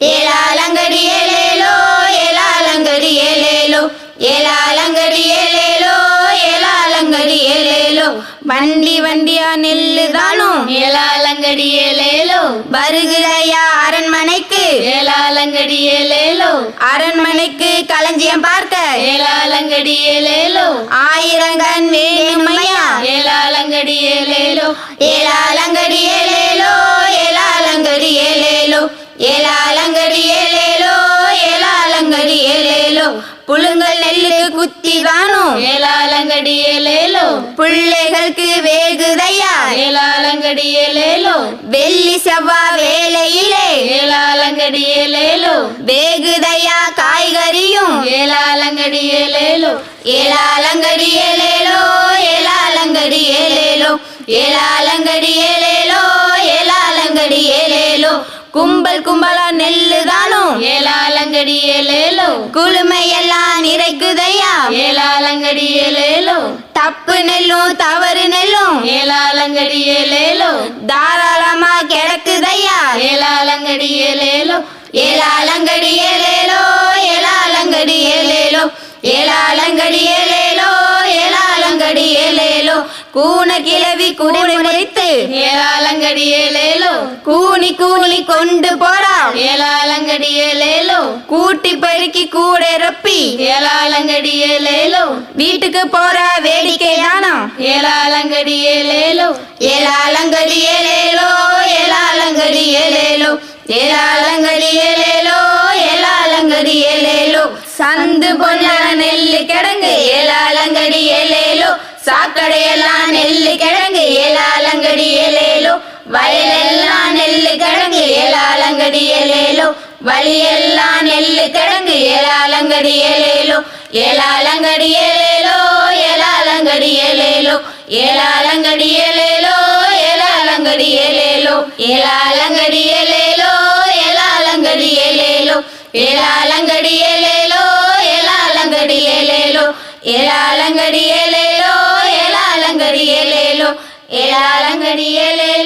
ஏலாலங்கடி ஏலேலோ ஏலாலங்கடி ஏலேலோ ஏலாலங்கடி ஏலேலோ ஏலாலங்கடி ஏலேலோ வண்டி வண்டியா நெல்லுதானும் ஏலாலங்கடி ஏலேலோ வருகிறாயா அரண்மனைக்கு ஏலாலங்கடி ஏலேலோ அரண்மனைக்கு களஞ்சியம் பார்க்க ஏலாலங்கடி ஏலேலோ ஆயிரங்கண் வேணுமையா ஏலாலங்கடி ஏலேலோ ஏலாலங்கடி ஏலேலோ ஏலாலங்கடி ஏலேலோ ஏலாலங்கடி ஏலேலோ ஏலாலங்கடி ஏலேலோ புழுங்கல் நெல்லுக்கு குத்திதானும் ஏலாலங்கடி ஏலேலோ பிள்ளைகளுக்கு வேகுதையா ஏலாலங்கடி ஏலேலோ வெள்ளி செவ்வாய் வேலையிலே ஏலாலங்கடி ஏலேலோ வேகுதையா காய்கறியும் ஏலாலங்கடி ஏலேலோ ஏலாலங்கடி ஏலேலோ ஏலாலங்கடி ஏலேலோ ஏலாலங்கடி ஏலேலோ ஏலாலங்கடி ஏலேலோ கும்பல் கும்பலா நெல்லுதானும் ஏலாலங்கடி ஏலேலோ குளுமையெல்லாம் நிறைக்குதையா ஏலாலங்கடி ஏலேலோ தப்பு நெல்லும் தவறு நெல்லும் ஏலாலங்கடி ஏலேலோ தாராளமா கிடக்குதையா ஏலாலங்கடி ஏலேலோ ஏலாலங்கடி ஏலேலோ ஏலாலங்கடி ஏலேலோ ஏலாலங்கடி ஏலேலோ ஏலாலங்கடி ஏலேலோ கூன கிளவி கூடை முறைத்து ஏலாலங்கடி ஏலேலோ கூனி கூனி கொண்டு போறா ஏலாலங்கடி ஏலேலோ கூட்டி பெருக்கி கூட ரொப்பி ஏலாலங்கடி ஏலேலோ வீட்டுக்கு போற வேடிக்கை தானா ஏலாலங்கடி ஏலேலோ ஏலாலங்கடி ஏலேலோ ஏலாலங்கடி ஏலேலோ ஏலாலங்கடி ஏலேலோ ஏலாலங்கடி ஏலேலோ சந்து பொன்ன நெல்லு கிடங்கு ஏலாலங்கடி ஏலேலோ சாக்கடையெல்லாம் நெல்லு கிழங்கு ஏலாலங்கடி ஏலேலோ வயலெல்லாம் நெல்லு கிழங்கு ஏலாலங்கடி ஏலேலோ வழியெல்லாம் நெல்லு கிழங்கு ஏலாலங்கடி ஏலேலோ ஏலாலங்கடி ஏலேலோ ஏலாலங்கடி ஏலேலோ ஏலாலங்கடி ஏலேலோ ஏலாலங்கடி ஏலேலோ ஏலாலங்கடி ஏலேலோ ஏலாலங்கடி ஏலேலோ ஏலாலங்கடி ஏலேலோ ஏலாலங்கடி ஏலேலோ ஏலாலங்கடி ஏலேலோ ஏலாலங்கடி ஏலேலோ ஏலாலங்கடி ஏலேலோ